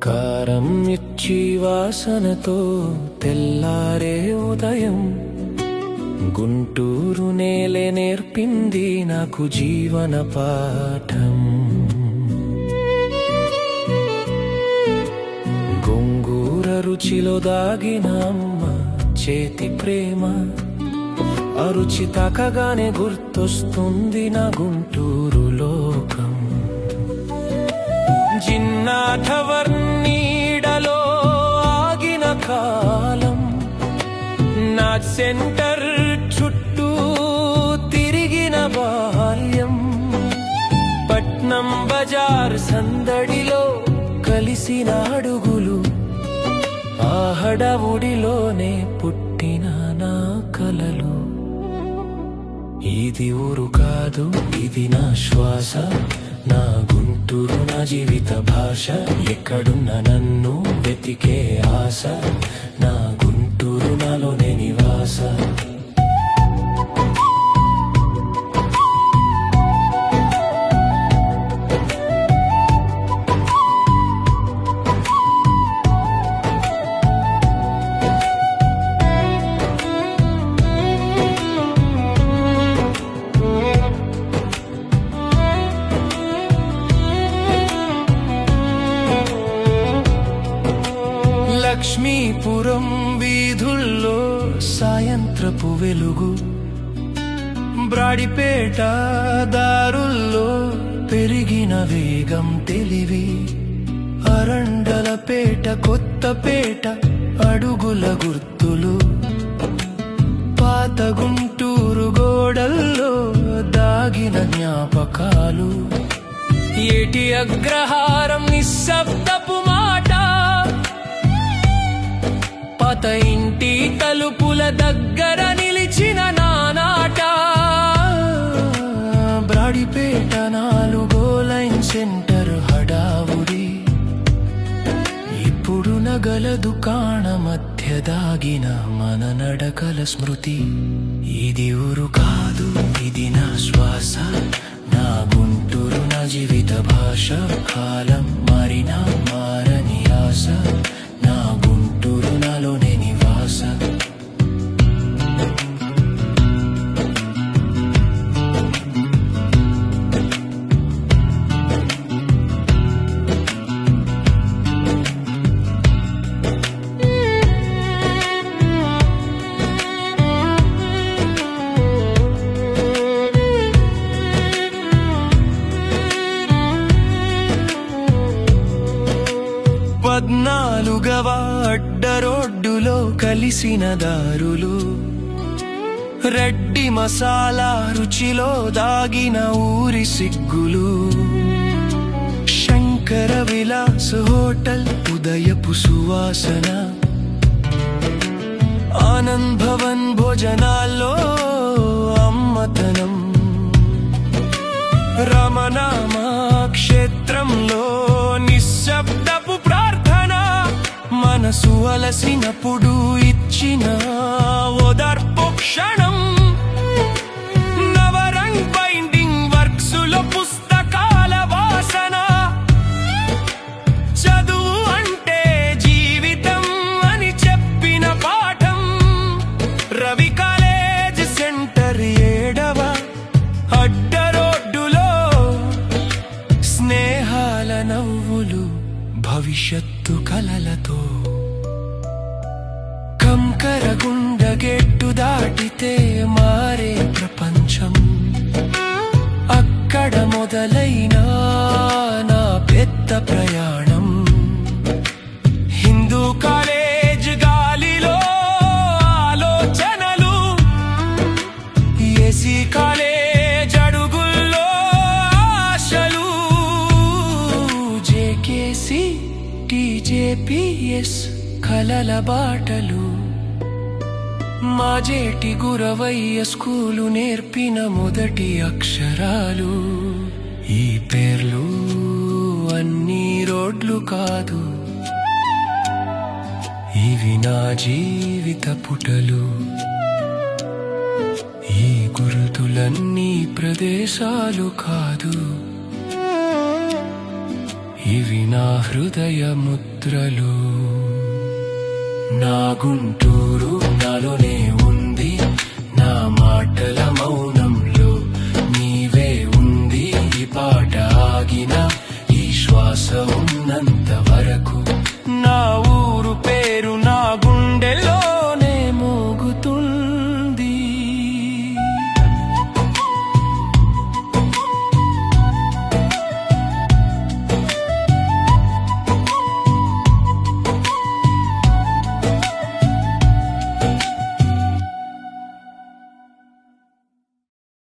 కారం మిర్చి వాసనతో తెల్లారే ఉదయం గుంటూరు నేలే నేర్పింది నాకు జీవన పాఠం. గోంగూర రుచిలో దాగిన అమ్మ చేతి ప్రేమ అరుచి తాకగానే గుర్తొస్తుంది నా గుంటూరు లోకం. జిన్నాథవర్ణీడలో ఆగిన కాలం నా సెంటర్ చుట్టూ తిరిగిన బాల్యం. పట్నం బజార్ సందడిలో కలిసిన అడుగులు ఆ హడావుడిలోనే పుట్టిన నా కలలు. ఇది ఊరు కాదు ఇది నా శ్వాస, నా గుంటూరు నా జీవిత భాష. ఎక్కడున్న నన్ను వెతికే ఆశ, నా గుంటూరు నాలోనే నివాస. లక్ష్మీపురం వీధుల్లో సాయంత్రపు వెలుగు, బ్రాడిపేట దారుల్లో పెరిగిన వేగం తెలివి. అరండలపేట కొత్తపేట అడుగుల గుర్తులు, పాత గుంటూరు గోడల్లో దాగిన జ్ఞాపకాలు. ఏటి అగ్రహారం నిశ్శబ్దపు మాట, పాత ఇంటి తలుపుల దగ్గర నిలిచిన నానాట. బ్రాడిపేట 4 లైన్ సెంటర్ హడావుడి, ఇప్పుడు నగల దుకాణ మధ్య దాగిన మన నడకల స్మృతి. ఇది ఊరు కాదు ఇది నా శ్వాస, నా గుంటూరు నా జీవిత భాష. కాలం మారినా మారని ఆశ, నా గుంటూరు నాలోనే నివాస. పద్నాలుగవ అడ్డ రోడ్డులో కలిసిన దారులు, రెడ్డి మసాలా రుచిలో దాగిన ఊరి సిగ్గులు. శంకర విలాస్ హోటల్ ఉదయపు సువాసన, ఆనంద్ భవన్ భోజనాల్లో అమ్మతనం. రమనామ క్షేత్రంలో నిశ్శబ్దపు ప్రార్థన, మనసు అలసినప్పుడు ఇచ్చిన ఓదార్పు క్షణం. నవరంగ్ బైండింగ్ వర్క్స్ లో పుస్తకాల వాసన, చదువు అంటే జీవితం అని చెప్పిన పాఠం. రవి కాలేజ్ సెంటర్ 7వ అడ్డ రోడ్డులో స్నేహాల నవ్వులు భవిష్యత్తు కలలతో. కంకరగుండ గేట్టు దాటితే మారే ప్రపంచం, అక్కడ మొదలైన నా పెద్ద ప్రయాణం. హిందూ కాలేజ్ గాలిలో ఆలోచనలు, ఏసీ కాలేజ్ అడుగుల్లో ఆశలు. జేకేసి టీజేపీఎస్ కలల బాటలు, మాజేటి గురవయ్య స్కూలు నేర్పిన మొదటి అక్షరాలు. ఈ పేర్లు అన్ని రోడ్లు కాదు, ఇవి నా జీవిత పుటలు. ఈ గుర్తులన్నీ ప్రదేశాలు కాదు, ఇవి నా హృదయ ముద్రలు. నా గుంటూరు నాలోనే ఉంది, నా మాటల మౌన